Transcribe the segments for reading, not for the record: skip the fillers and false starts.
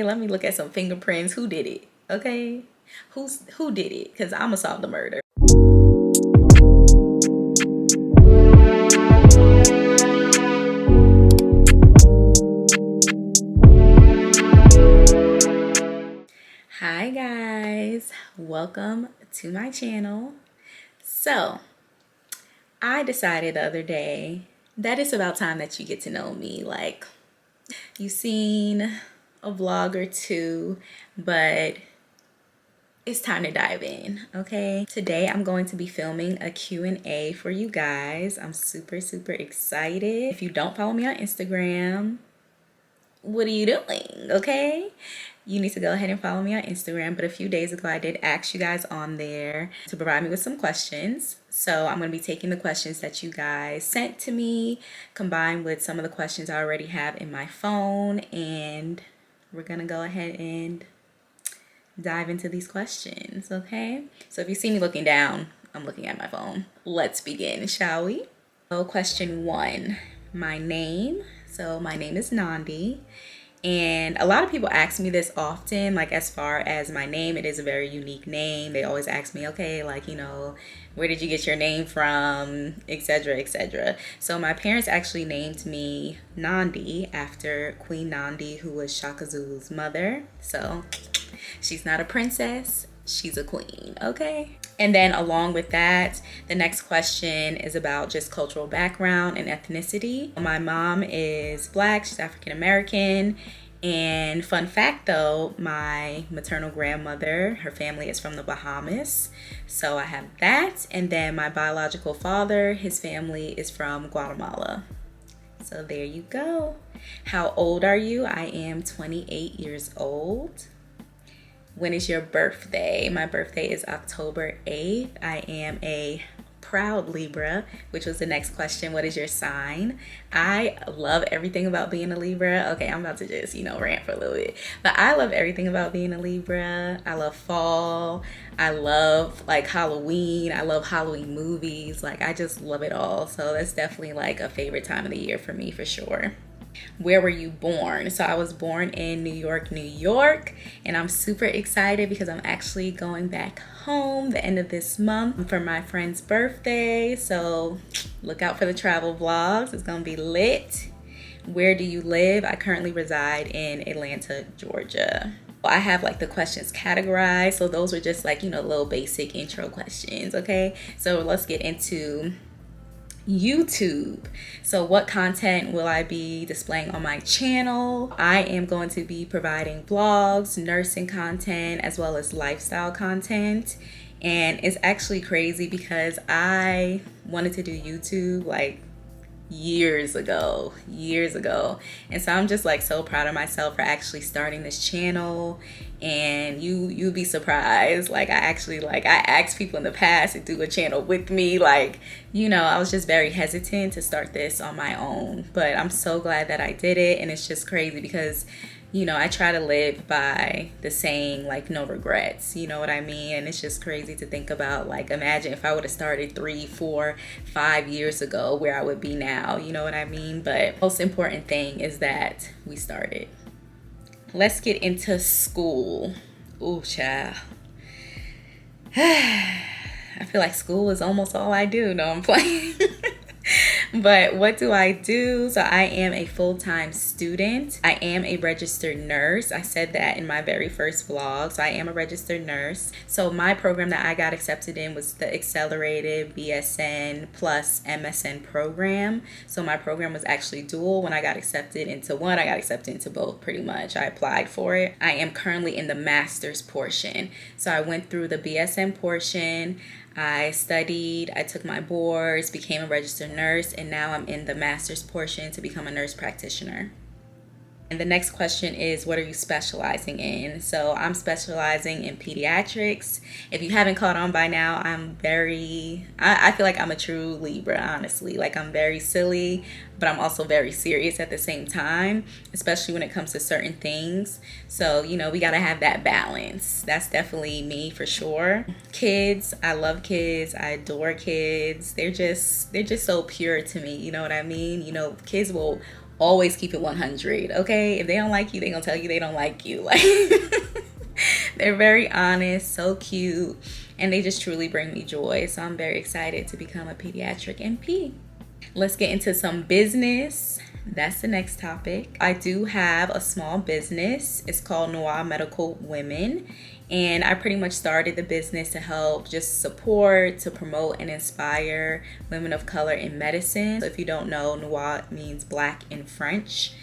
Let me look at some fingerprints. Who did it? Okay. Who did it? Because I'm gonna solve the murder. Hi guys, welcome to my channel. So I decided the other day that it's about time that you get to know me. Like, you've seen a vlog or two, but it's time to dive in. Okay, today I'm going to be filming a Q&A for you guys. I'm super excited. If you don't follow me on Instagram, what are you doing? Okay, you need to go ahead and follow me on Instagram. But a few days ago I did ask you guys on there to provide me with some questions, so I'm going to be taking the questions that you guys sent to me, combined with some of the questions I already have in my phone, and we're gonna go ahead and dive into these questions. Okay, so if you see me looking down, I'm looking at my phone. Let's begin, shall we? So question 1, my name. So my name is Nandi, and a lot of people ask me this often, like as far as my name. It is a very unique name. They always ask me, okay, like, you know, where did you get your name from, etc, etc. So my parents actually named me Nandi after Queen Nandi, who was Shaka Zulu's mother. So she's not a princess, she's a queen, okay? And then along with that, the next question is about just cultural background and ethnicity. My mom is Black, she's African American. And fun fact though, my maternal grandmother, her family is from the Bahamas. So I have that. And then my biological father, his family is from Guatemala. So there you go. How old are you? I am 28 years old. When is your birthday? My birthday is October 8th. I am a proud Libra, which was the next question. What is your sign? I love everything about being a Libra. Okay, I'm about to just, rant for a little bit. But I love everything about being a Libra. I love fall. I love like Halloween. I love Halloween movies. Like, I just love it all. So that's definitely like a favorite time of the year for me, for sure. Where were you born? So I was born in New York, New York, and I'm super excited because I'm actually going back home the end of this month for my friend's birthday. So look out for the travel vlogs. It's gonna be lit. Where do you live? I currently reside in Atlanta, Georgia. I have like the questions categorized, so those were just like, little basic intro questions. Okay, so let's get into YouTube. So what content will I be displaying on my channel? I am going to be providing vlogs, nursing content, as well as lifestyle content. And it's actually crazy because I wanted to do YouTube like years ago. And so I'm just like so proud of myself for actually starting this channel. And you'd be surprised, like I asked people in the past to do a channel with me. Like, I was just very hesitant to start this on my own, but I'm so glad that I did it. And it's just crazy because I try to live by the saying, like, no regrets, you know what I mean? And it's just crazy to think about, like, imagine if I would have started 3, 4, 5 years ago, where I would be now, you know what I mean? But most important thing is that we started. Let's get into school. Ooh, child. I feel like school is almost all I do. No, I'm playing. But what do I do? So I am a full-time student. I am a registered nurse. I said that in my very first vlog. So I am a registered nurse. So my program that I got accepted in was the accelerated BSN plus MSN program. So my program was actually dual. When I got accepted into one, I got accepted into both pretty much. I applied for it. I am currently in the master's portion. So I went through the BSN portion. I studied, I took my boards, became a registered nurse, and now I'm in the master's portion to become a nurse practitioner. And the next question is, what are you specializing in? So I'm specializing in pediatrics. If you haven't caught on by now, I feel like I'm a true Libra, honestly. Like, I'm very silly, but I'm also very serious at the same time, especially when it comes to certain things. So, we gotta have that balance. That's definitely me for sure. Kids, I love kids. I adore kids. They're just so pure to me, you know what I mean? Kids will always keep it 100, okay? If they don't like you, they gonna tell you they don't like you. Like, they're very honest, so cute, and they just truly bring me joy. So I'm very excited to become a pediatric NP. Let's get into some business. That's the next topic. I do have a small business. It's called Noir Medical Women. And I pretty much started the business to help just support, to promote and inspire women of color in medicine. So if you don't know, Noir means black in French.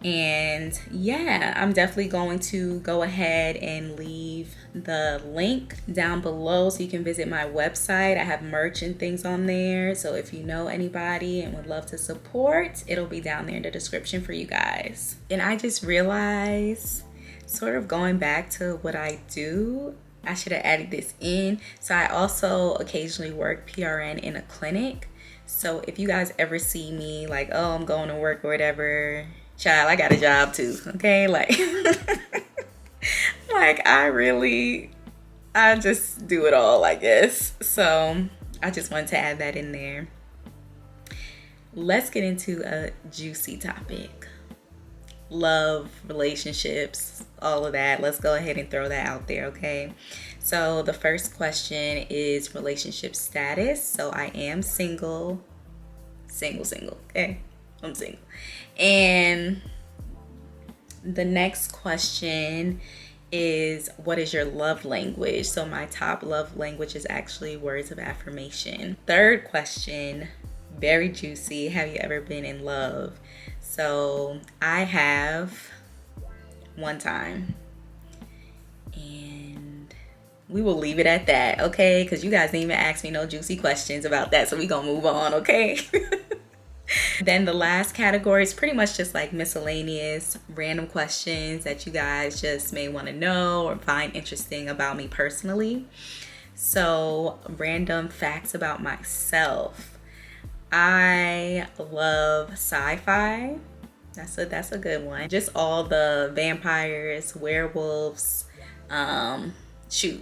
And yeah, I'm definitely going to go ahead and leave the link down below so you can visit my website. I have merch and things on there. So if you know anybody and would love to support, it'll be down there in the description for you guys. And I just realized, sort of going back to what I do, I should have added this in. So I also occasionally work PRN in a clinic. So if you guys ever see me like, oh, I'm going to work or whatever, child, I got a job too, okay? Like, like I just do it all, I guess. So I just wanted to add that in there. Let's get into a juicy topic. Love, relationships, all of that. Let's go ahead and throw that out there, okay? So the first question is relationship status. So I am single, okay? I'm single. And the next question is, what is your love language? So my top love language is actually words of affirmation. Third question, very juicy. Have you ever been in love? So I have one time. And we will leave it at that, okay? Because you guys didn't even ask me no juicy questions about that. So we gonna move on, okay? Then the last category is pretty much just like miscellaneous random questions that you guys just may want to know or find interesting about me personally. So random facts about myself. I love sci-fi. That's a good one. Just all the vampires, werewolves,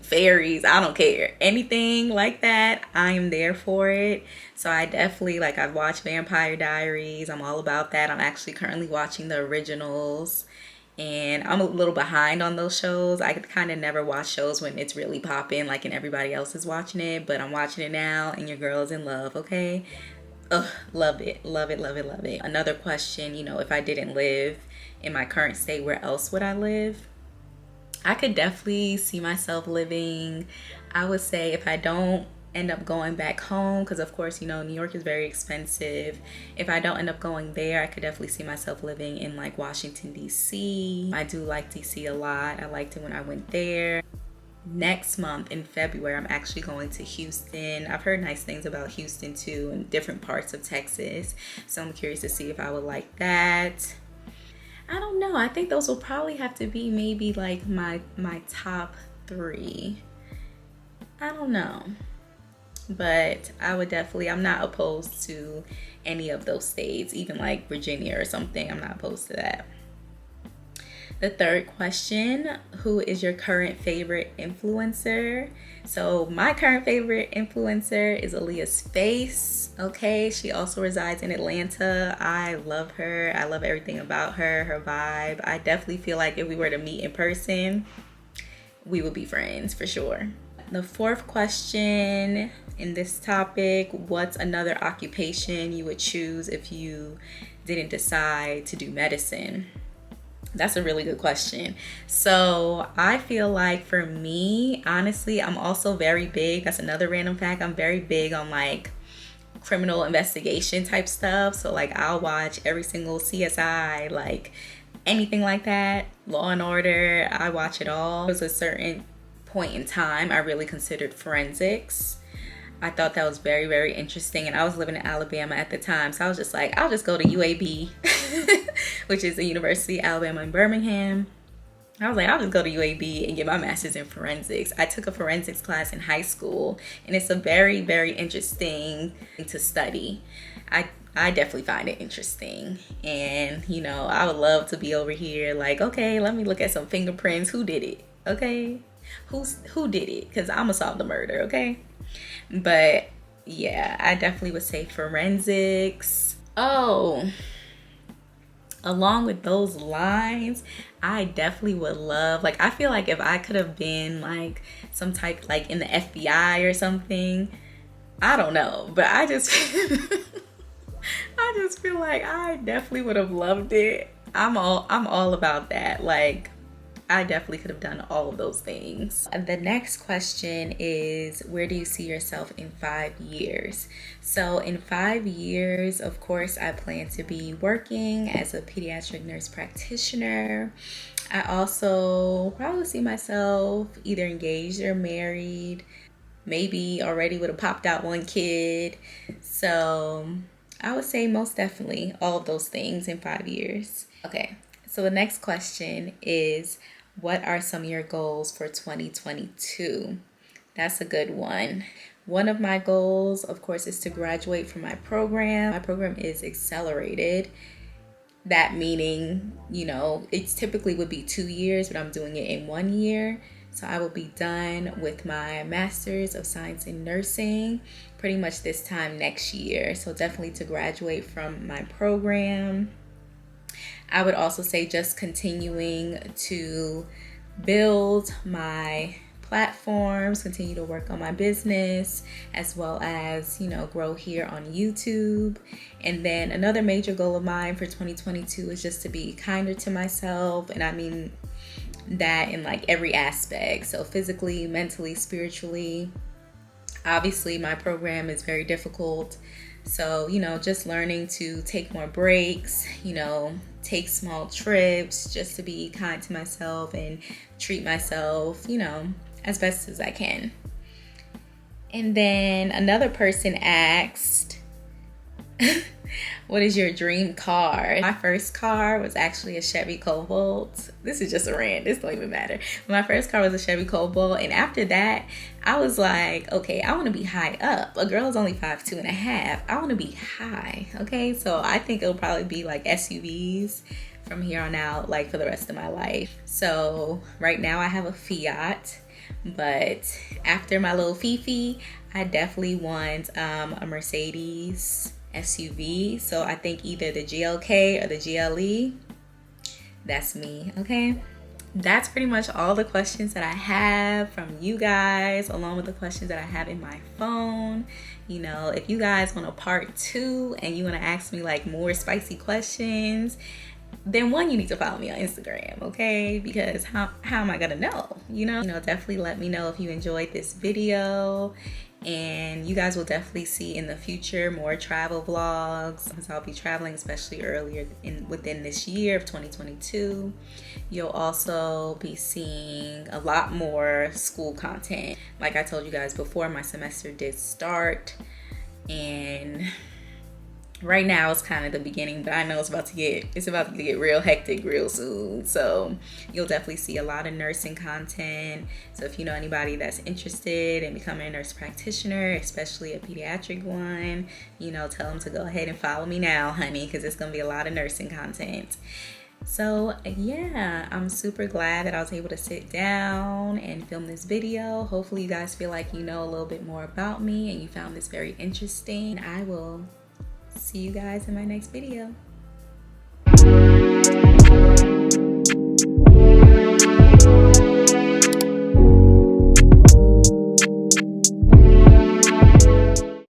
fairies, I don't care. Anything like that, I am there for it. So I definitely, like, I've watched Vampire Diaries. I'm all about that. I'm actually currently watching the originals. And I'm a little behind on those shows. I kind of never watch shows when it's really popping, like, and everybody else is watching it. But I'm watching it now, and your girl is in love, okay? Ugh, love it, love it, love it, love it. Another question, if I didn't live in my current state, where else would I live? I could definitely see myself living, I would say, if I don't end up going back home, because of course, New York is very expensive. If I don't end up going there, I could definitely see myself living in like Washington, D.C. I do like D.C. a lot. I liked it when I went there. Next month in February, I'm actually going to Houston. I've heard nice things about Houston too, and different parts of Texas. So I'm curious to see if I would like that. I don't know. I think those will probably have to be maybe like my top 3. I don't know. But I would definitely, I'm not opposed to any of those states, even like Virginia or something. I'm not opposed to that. The third question, who is your current favorite influencer? So my current favorite influencer is Aaliyah's Face, okay? She also resides in Atlanta. I love her. I love everything about her, her vibe. I definitely feel like if we were to meet in person, we would be friends for sure. The fourth question in this topic, what's another occupation you would choose if you didn't decide to do medicine? That's a really good question. So I feel like for me, honestly, I'm also very big. That's another random fact. I'm very big on like criminal investigation type stuff. So like I'll watch every single CSI, like anything like that. Law and Order, I watch it all. There was a certain point in time I really considered forensics. I thought that was very, very interesting. And I was living in Alabama at the time. So I was just like, I'll just go to UAB, which is the University of Alabama in Birmingham. I was like, I'll just go to UAB and get my master's in forensics. I took a forensics class in high school, and it's a very, very interesting thing to study. I definitely find it interesting. And, I would love to be over here like, okay, let me look at some fingerprints. Who did it? Okay. Who did it? Because I'm going to solve the murder, okay? But yeah, I definitely would say forensics. Oh, Along with those lines, I definitely would love, like, I feel like if I could have been like some type, like in the FBI or something, I don't know, but I just I just feel like I definitely would have loved it. I'm all about that. Like, I definitely could have done all of those things. The next question is, where do you see yourself in 5 years? So in 5 years, of course, I plan to be working as a pediatric nurse practitioner. I also probably see myself either engaged or married, maybe already would have popped out one kid. So I would say most definitely all of those things in 5 years. Okay, so the next question is, what are some of your goals for 2022? That's a good one. One of my goals, of course, is to graduate from my program. My program is accelerated. That meaning, it typically would be 2 years, but I'm doing it in 1 year. So I will be done with my Master's of Science in Nursing pretty much this time next year. So definitely to graduate from my program. I would also say just continuing to build my platforms, continue to work on my business, as well as, grow here on YouTube. And then another major goal of mine for 2022 is just to be kinder to myself. And I mean that in like every aspect. So physically, mentally, spiritually. Obviously, my program is very difficult. So, just learning to take more breaks, take small trips just to be kind to myself and treat myself, as best as I can. And then another person asked, what is your dream car? My first car was actually a Chevy Cobalt. This is just a rant. This don't even matter. My first car was a Chevy Cobalt. And after that, I was like, okay, I want to be high up. A girl is only 5'2.5". I want to be high. Okay. So I think it'll probably be like SUVs from here on out, like for the rest of my life. So right now I have a Fiat. But after my little Fifi, I definitely want a Mercedes SUV. So I think either the GLK or the GLE. That's me, okay? That's pretty much all the questions that I have from you guys, along with the questions that I have in my phone. If you guys want a part 2 and you want to ask me like more spicy questions, then one, you need to follow me on Instagram, okay? Because how am I gonna know? Definitely let me know if you enjoyed this video. And you guys will definitely see in the future more travel vlogs, because I'll be traveling, especially earlier within this year of 2022. You'll also be seeing a lot more school content. Like I told you guys before, my semester did start, and right now it's kind of the beginning, but I know it's about to get real hectic real soon. So you'll definitely see a lot of nursing content. So if you know anybody that's interested in becoming a nurse practitioner, especially a pediatric one, tell them to go ahead and follow me now, honey, because it's going to be a lot of nursing content. So yeah, I'm super glad that I was able to sit down and film this video. Hopefully you guys feel like you know a little bit more about me and you found this very interesting. I will see you guys in my next video.